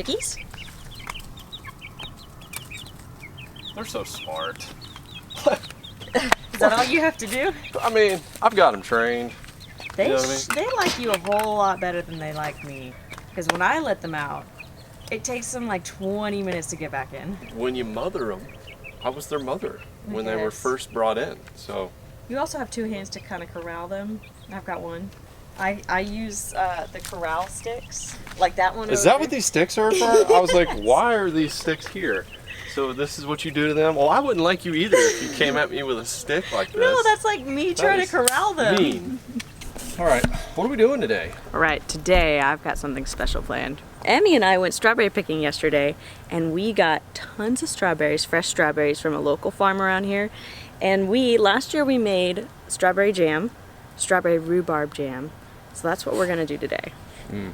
pickies. They're so smart. Is that all you have to do? I mean, I've got them trained. They, You know what I mean? they like you a whole lot better than they like me. Because when I let them out, it takes them like 20 minutes to get back in. When you mother them, I was their mother when they were Yes. first brought in. So You also have 2 hands to kind of corral them. I've got one. I use the corral sticks, like that one. is that what these sticks are for? I was like, why are these sticks here? So this is what you do to them? Well, I wouldn't like you either if you came at me with a stick like this. No, that's like me trying to corral them. Mean. All right, what are we doing today? All right, today I've got something special planned. Emmy and I went strawberry picking yesterday, and we got tons of strawberries, fresh strawberries from a local farm around here. And last year we made strawberry jam, strawberry rhubarb jam. So that's what we're gonna do today. Well,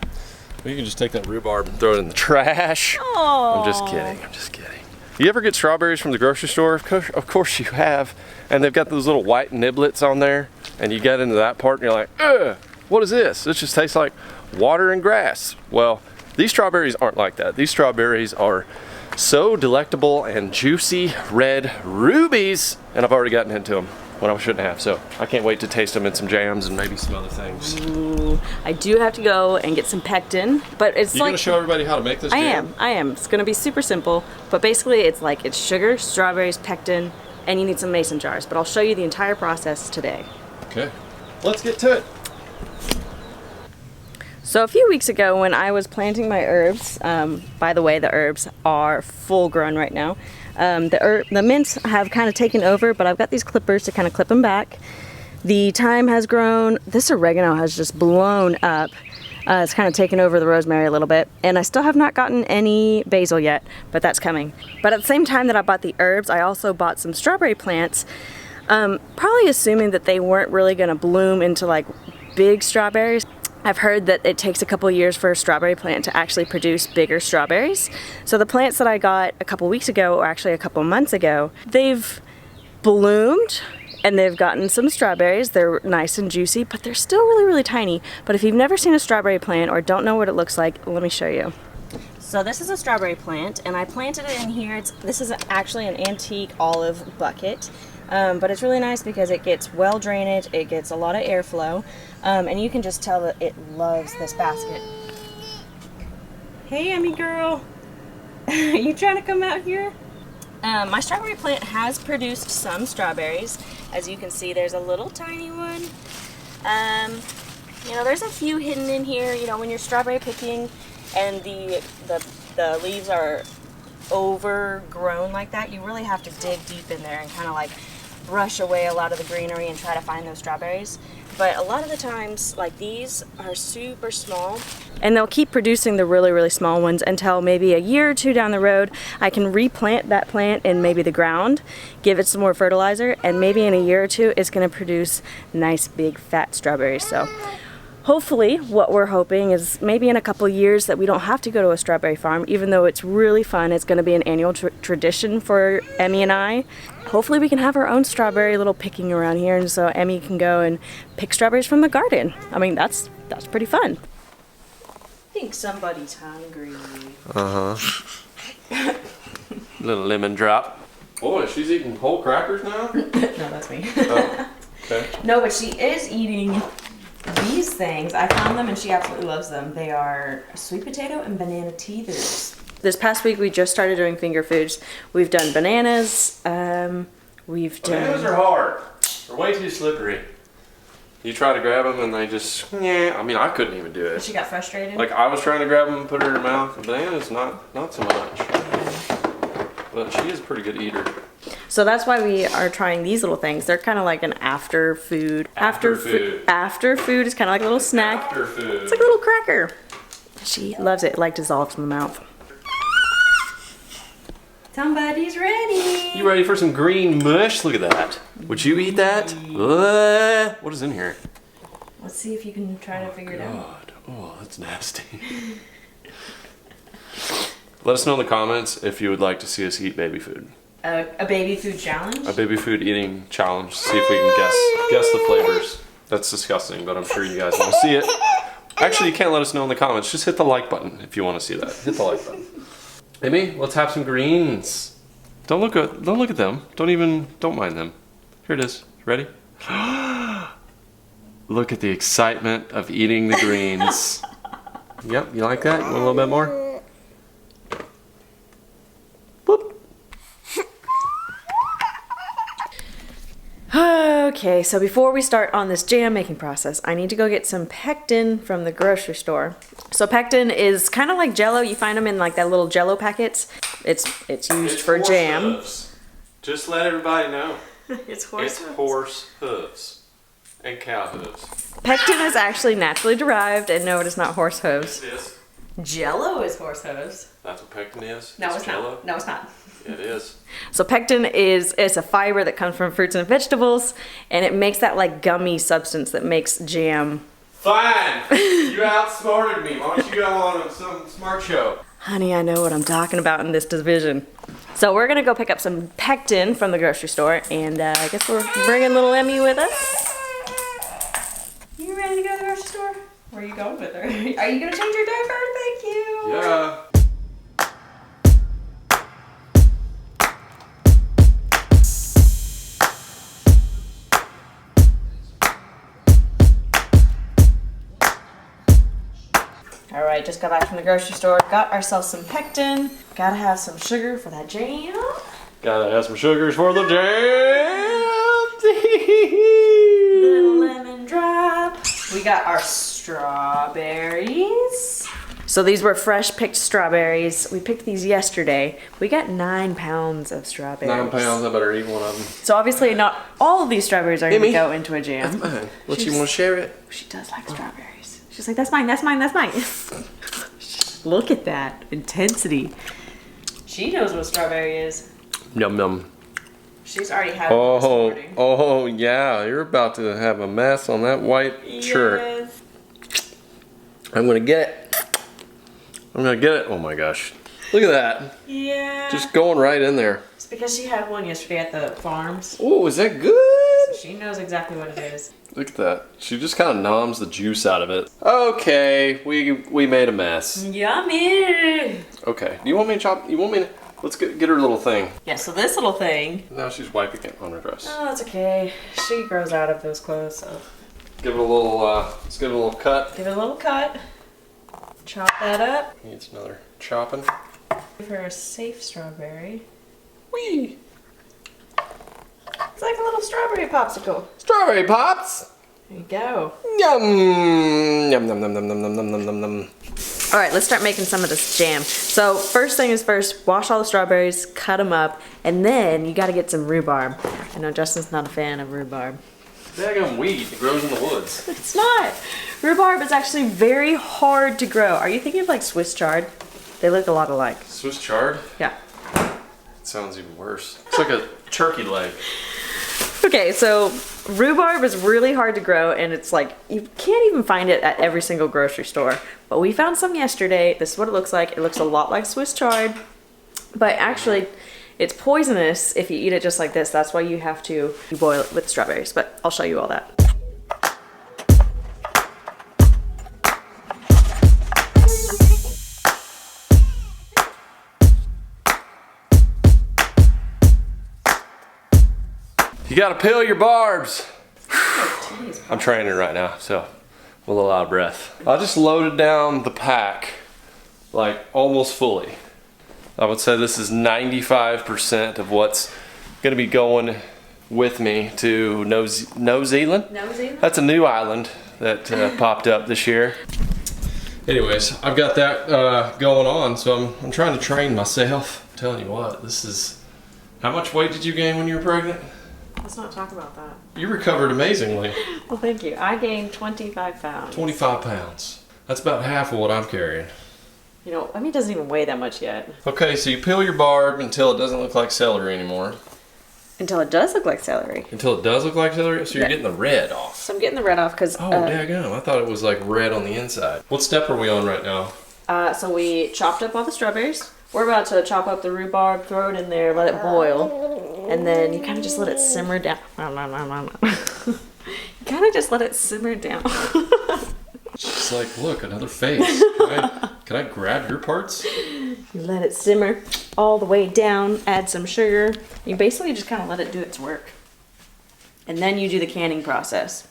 you can just take that rhubarb and throw it in the trash. Oh. I'm just kidding, I'm just kidding. You ever get strawberries from the grocery store? Of course you have. And they've got those little white niblets on there. And you get into that part and you're like, ugh, what is this? This just tastes like water and grass. Well, these strawberries aren't like that. These strawberries are so delectable and juicy red rubies. And I've already gotten into them when I shouldn't have. So I can't wait to taste them in some jams and maybe some other things. Ooh, I do have to go and get some pectin, but it's You like gonna show everybody how to make this jam? I am. It's gonna be super simple, but basically it's sugar, strawberries, pectin, and you need some mason jars. But I'll show you the entire process today. Okay, let's get to it. So a few weeks ago when I was planting my herbs, by the way, the herbs are full grown right now. The mints have kind of taken over, but I've got these clippers to kind of clip them back. The thyme has grown. This oregano has just blown up. It's kind of taken over the rosemary a little bit. And I still have not gotten any basil yet, but that's coming. But at the same time that I bought the herbs, I also bought some strawberry plants, probably assuming that they weren't really going to bloom into like big strawberries. I've heard that it takes a couple years for a strawberry plant to actually produce bigger strawberries. So the plants that I got a couple weeks ago, or actually a couple months ago, they've bloomed and they've gotten some strawberries. They're nice and juicy, but they're still really, really tiny. But if you've never seen a strawberry plant or don't know what it looks like, let me show you. So this is a strawberry plant, and I planted it in here. This is actually an antique olive bucket. But it's really nice because it gets well drainage, it gets a lot of airflow, and you can just tell that it loves this basket. Hey, Emmy girl, you trying to come out here? My strawberry plant has produced some strawberries. As you can see, there's a little tiny one. You know, there's a few hidden in here. You know, when you're strawberry picking and the leaves are overgrown like that, you really have to dig deep in there and kind of like brush away a lot of the greenery and try to find those strawberries. But a lot of the times, like, these are super small, and they'll keep producing the really, really small ones until maybe a year or two down the road I can replant that plant in maybe the ground, give it some more fertilizer, and maybe in a year or two it's going to produce nice big fat strawberries. So hopefully, what we're hoping is maybe in a couple years that we don't have to go to a strawberry farm, even though it's really fun. It's going to be an annual tradition for Emmy and I. Hopefully we can have our own strawberry little picking around here, and so Emmy can go and pick strawberries from the garden. I mean, that's pretty fun. I think somebody's hungry. Uh-huh. Little lemon drop. Boy, she's eating whole crackers now? No, that's me. Oh, okay. No, but she is eating these things. I found them and she absolutely loves them. They are sweet potato and banana teethers. This past week we just started doing finger foods. We've done bananas. Bananas are hard. They're way too slippery. You try to grab them and they just, yeah. I mean, I couldn't even do it. She got frustrated. Like, I was trying to grab them and put her in her mouth. Bananas, not so much. But she is a pretty good eater. So that's why we are trying these little things. They're kind of like an after food. After food is kind of like a little snack. After food. It's like a little cracker. She loves it. It like dissolves in the mouth. Somebody's ready. You ready for some green mush? Look at that. Would you eat that? What is in here? Let's see if you can try to figure it out. God. Oh, that's nasty. Let us know in the comments if you would like to see us eat baby food. A baby food challenge? A baby food eating challenge. See if we can guess the flavors. That's disgusting, but I'm sure you guys want to see it. Actually, you can't let us know in the comments. Just hit the like button if you want to see that. Hit the like button. Amy, let's have some greens. Don't look at them. Don't mind them. Here it is. Ready? Look at the excitement of eating the greens. Yep, you like that? You want a little bit more? Boop. Okay, so before we start on this jam making process, I need to go get some pectin from the grocery store. So pectin is kind of like Jello. You find them in like that little Jello packets. It's used for jam. Hooves. Just let everybody know. It's horse It's hooves. horse hooves and cow hooves. Pectin is actually naturally derived, and no, it is not horse hooves. It is. Jello is horse hooves. That's what pectin is. No, it's Jello. not. No, it's not. It is. So pectin is a fiber that comes from fruits and vegetables, and it makes that like gummy substance that makes jam. Fine. You outsmarted me. Why don't you go on some smart show? Honey, I know what I'm talking about in this division. So we're gonna go pick up some pectin from the grocery store, and I guess we're bringing little Emmy with us. You ready to go to the grocery store? Where are you going with her? Are you gonna change your diaper? Thank you. Yeah. All right, just got back from the grocery store. Got ourselves some pectin. Gotta have some sugar for that jam. Gotta have some sugars for the jam. Little lemon drop. We got our strawberries. So these were fresh picked strawberries. We picked these yesterday. We got 9 pounds of strawberries. 9 pounds, I better eat one of them. So obviously not all of these strawberries are going to Emmy, go into a jam. That's mine. What, you want to share it? She does like strawberries. She's like, that's mine, that's mine, that's mine. Look at that intensity. She knows what strawberry is. Yum yum. She's already had one this morning. Oh yeah, you're about to have a mess on that white shirt. Yes. I'm gonna get it. I'm gonna get it. Oh my gosh. Look at that. Yeah. Just going right in there. It's because she had one yesterday at the farms. Oh, is that good? She knows exactly what it is. Look at that. She just kind of noms the juice out of it. Okay, we made a mess. Yummy! Okay. Do you want me to chop? You want me to? Let's get her little thing. Yeah, so this little thing. Now she's wiping it on her dress. Oh, that's okay. She grows out of those clothes, so. Give it a little. Let's give it a little cut. Give it a little cut. Chop that up. Needs another chopping. Give her a safe strawberry. Whee! It's like a little strawberry popsicle. Strawberry pops. There you go. Yum! Yum yum yum yum yum yum yum yum yum. All right, let's start making some of this jam. So first thing is first, wash all the strawberries, cut them up, and then you gotta get some rhubarb. I know Justin's not a fan of rhubarb. Daggum weed that grows in the woods. It's not. Rhubarb is actually very hard to grow. Are you thinking of like Swiss chard? They look a lot alike. Swiss chard? Yeah. It sounds even worse. It's like a turkey leg. Okay, so rhubarb is really hard to grow, and it's like you can't even find it at every single grocery store. But we found some yesterday. This is what it looks like. It looks a lot like Swiss chard, but actually it's poisonous if you eat it just like this. That's why you have to boil it with strawberries, but I'll show you all that. You gotta peel your barbs. I'm training right now, so I'm a little out of breath. I just loaded down the pack, like almost fully. I would say this is 95% of what's gonna be going with me to New Zealand? New Zealand? That's a new island that popped up this year. Anyways, I've got that going on, so I'm trying to train myself. I'm telling you what, this is... How much weight did you gain when you were pregnant? Let's not talk about that. You recovered amazingly. Well, thank you. I gained 25 pounds. 25 pounds. That's about half of what I'm carrying. You know, I mean, it doesn't even weigh that much yet. Okay, so you peel your barb until it doesn't look like celery anymore. Until it does look like celery. Until it does look like celery? So you're getting the red off. So I'm getting the red off because... Oh, daggone. I thought it was like red on the inside. What step are we on right now? So we chopped up all the strawberries. We're about to chop up the rhubarb, throw it in there, let it boil, and then you kind of just let it simmer down. You kind of just let it simmer down. She's like, look, another face. Can I grab your parts? You let it simmer all the way down, add some sugar. You basically just kind of let it do its work. And then you do the canning process.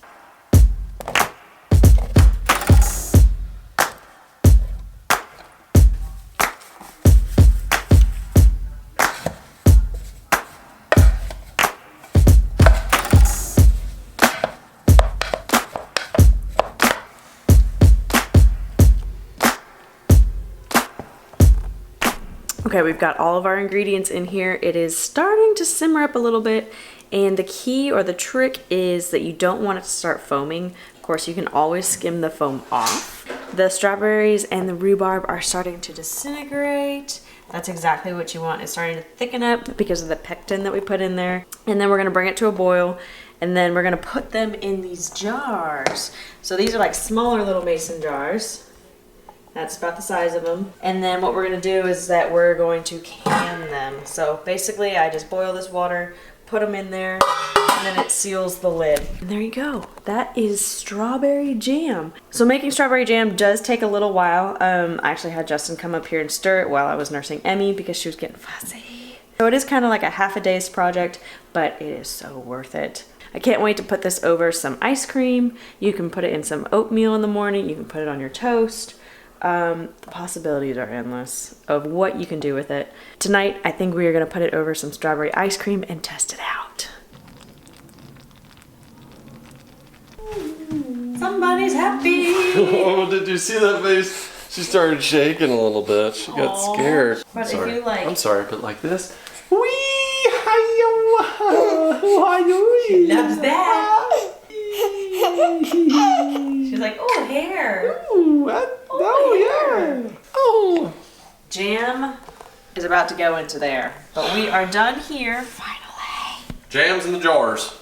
Okay, we've got all of our ingredients in here. It is starting to simmer up a little bit, and the key or the trick is that you don't want it to start foaming. Of course, you can always skim the foam off. The strawberries and the rhubarb are starting to disintegrate. That's exactly what you want. It's starting to thicken up because of the pectin that we put in there. And then we're gonna bring it to a boil, and then we're gonna put them in these jars. So these are like smaller little mason jars. That's about the size of them. And then what we're gonna do is that we're going to can them. So basically I just boil this water, put them in there, and then it seals the lid. And there you go. That is strawberry jam. So making strawberry jam does take a little while. I actually had Justin come up here and stir it while I was nursing Emmy because she was getting fussy. So it is kind of like a half a day's project, but it is so worth it. I can't wait to put this over some ice cream. You can put it in some oatmeal in the morning. You can put it on your toast. The possibilities are endless of what you can do with it. Tonight, I think we are gonna put it over some strawberry ice cream and test it out. Somebody's happy. Oh, did you see that face? She started shaking a little bit. She got scared. But if you like, I'm sorry, but like this. Wee, hi-yo, she loves that. She's like, oh, hair. Ooh, yeah. Oh. Jam is about to go into there, but we are done here. Finally. Jam's in the jars.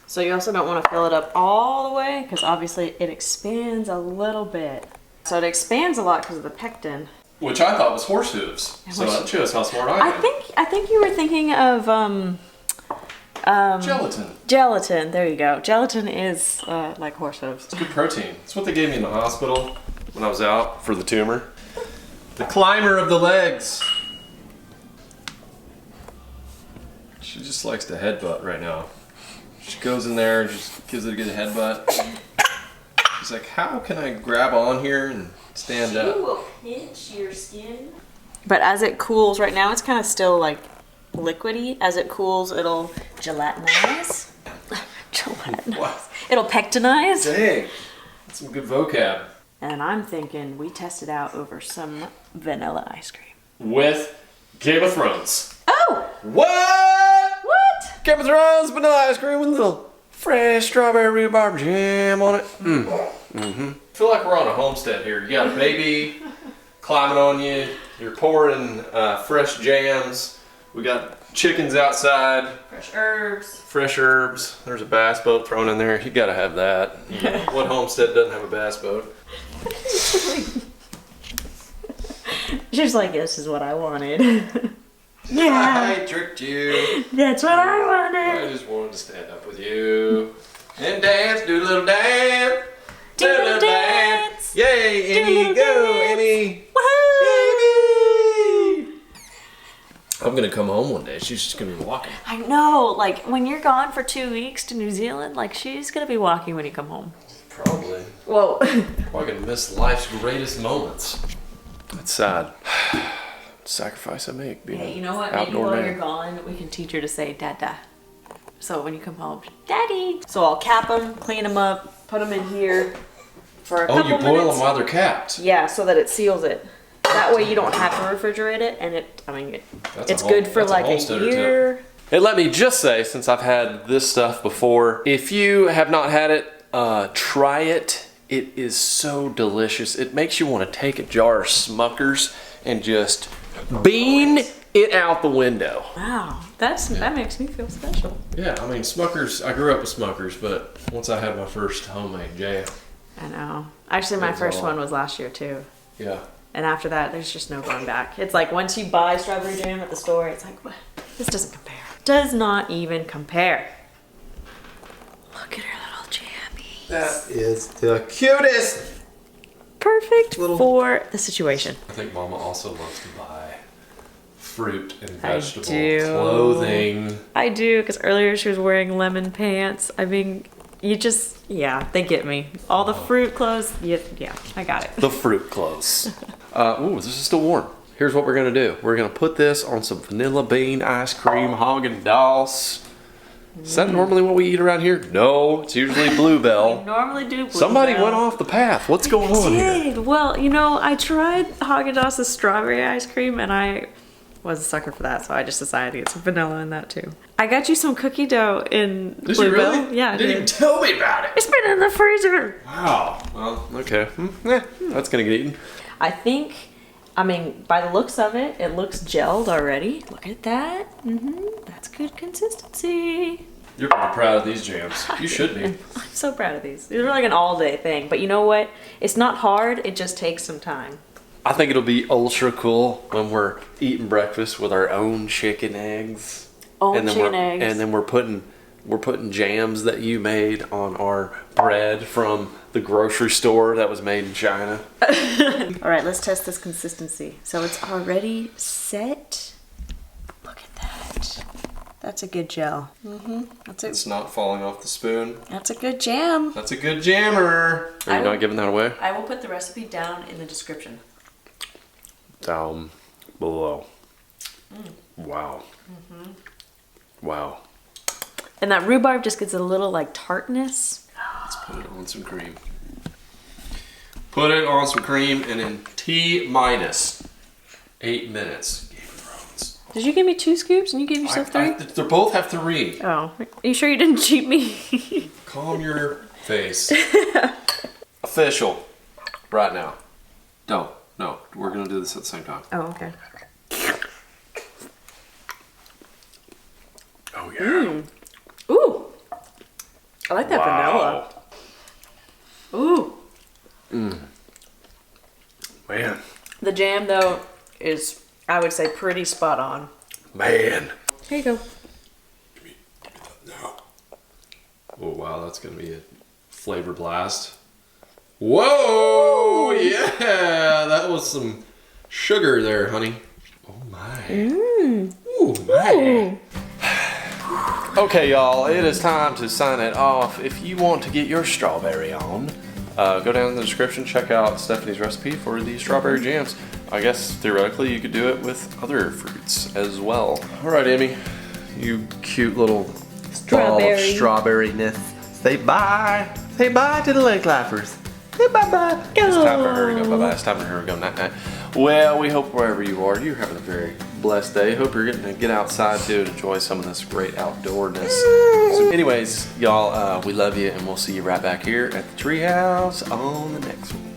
So you also don't want to fill it up all the way because obviously it expands a little bit. So it expands a lot because of the pectin. Which I thought was horse hooves. So that shows how smart I am. I think you were thinking of gelatin. Gelatin, there you go. Gelatin is like horse hooves. It's good protein. It's what they gave me in the hospital when I was out for the tumor. The climber of the legs. She just likes to headbutt right now. She goes in there and just gives it a good headbutt. She's like, how can I grab on here and stand up? She will pinch your skin. But as it cools, right now it's kind of still like liquidy. As it cools, it'll gelatinize. Gelatinize. What? It'll pectinize. Dang, that's some good vocab. And I'm thinking we test it out over some vanilla ice cream. With Game of Thrones. Oh! What? What? Game of Thrones vanilla ice cream with a little fresh strawberry rhubarb jam on it. I feel like we're on a homestead here. You got a baby climbing on you. You're pouring fresh jams. We got chickens outside. Fresh herbs. Fresh herbs. There's a bass boat thrown in there. You gotta have that. You know, what homestead doesn't have a bass boat? She's like, this is what I wanted. Yeah. I tricked you. That's what I wanted. I just wanted to stand up with you and dance, do a little dance. Do a little dance. Yay, Do a Emmy, little go, dance. Emmy. Woohoo! Emmy. I'm gonna come home one day. She's just gonna be walking. I know, like when you're gone for 2 weeks to New Zealand, like she's gonna be walking when you come home. Probably. Whoa. Probably gonna miss life's greatest moments. That's sad. Sacrifice I make being Hey, you know what? an Maybe outdoor while man. you're gone, we can teach her to say Dada. So when you come home, Daddy. So I'll cap them, clean them up, put them in here for a couple Oh, you boil minutes. them while they're capped. Yeah, so that it seals it. That way you don't have to refrigerate it, and it's good for like a year. Hey, let me just say, since I've had this stuff before, if you have not had it, try it. It is so delicious. It makes you want to take a jar of Smuckers and just bean it out the window. Wow, that makes me feel special. Yeah, I mean, Smuckers, I grew up with Smuckers, but once I had my first homemade jam. I know. Actually, my first one was last year too. Yeah. And after that, there's just no going back. It's like once you buy strawberry jam at the store, it's like, what? This doesn't compare. Does not even compare. Look at her little jam That is the cutest. Perfect for the situation. I think Mama also loves to buy fruit and I vegetable do. I do, because earlier she was wearing lemon pants. I mean, you just, yeah, they get me. All the fruit clothes, yeah, I got it. The fruit clothes. Ooh, this is still warm. Here's what we're gonna do. We're gonna put this on some vanilla bean ice cream, Haagen-Dazs. Is that normally what we eat around here? No, it's usually Bluebell. We normally do Bluebell. Somebody went off the path. What's going on here? Well, you know, I tried Haagen-Dazs strawberry ice cream, and I was a sucker for that, so I just decided to get some vanilla in that too. I got you some cookie dough in Did Bluebell. you really? Yeah, I didn't did. even tell me about it. It's been in the freezer. Wow. Well, okay. That's gonna get eaten. I think, I mean, by the looks of it, it looks gelled already. Look at that. That's good consistency. You're pretty proud of these jams. You should be. I'm so proud of these. These are like an all-day thing, but you know what? It's not hard. It just takes some time. I think it'll be ultra cool when we're eating breakfast with our own chicken eggs. Own chicken eggs. And then we're putting jams that you made on our bread from the grocery store that was made in China. All right, let's test this consistency. So it's already set. Look at that. That's a good gel. It's not falling off the spoon. That's a good jam. That's a good jammer. Are you not giving that away? I will put the recipe down in the description. Down below. Wow. Wow. And that rhubarb just gets a little like tartness. Let's put it on some cream. Put it on some cream, and in T-minus 8 minutes. Game of Thrones. Did you give me 2 scoops and you gave yourself 3? They both have 3. Oh, are you sure you didn't cheat me? Calm your face. Official. Right now. No, we're gonna do this at the same time. Oh, okay. Oh yeah. Ooh. I like that vanilla. Ooh. Man. The jam though is, I would say, pretty spot on. Man. Here you go. Give me that now. Oh wow, that's gonna be a flavor blast. Whoa! Yeah, that was some sugar there, honey. Oh my. Ooh, my. Okay, y'all, it is time to sign it off. If you want to get your strawberry on, go down in the description, check out Stephanie's recipe for the strawberry jams. I guess theoretically you could do it with other fruits as well. All right, Emmy, you cute little ball of strawberryness. Say bye. Say bye to the leg clappers. Say bye-bye. It's time for her to go bye-bye. It's time for her to go night-night. Well, we hope wherever you are, you're having a very blessed day. Hope you're getting to get outside too and enjoy some of this great outdoorness. So anyways, y'all, we love you, and we'll see you right back here at the Treehouse on the next one.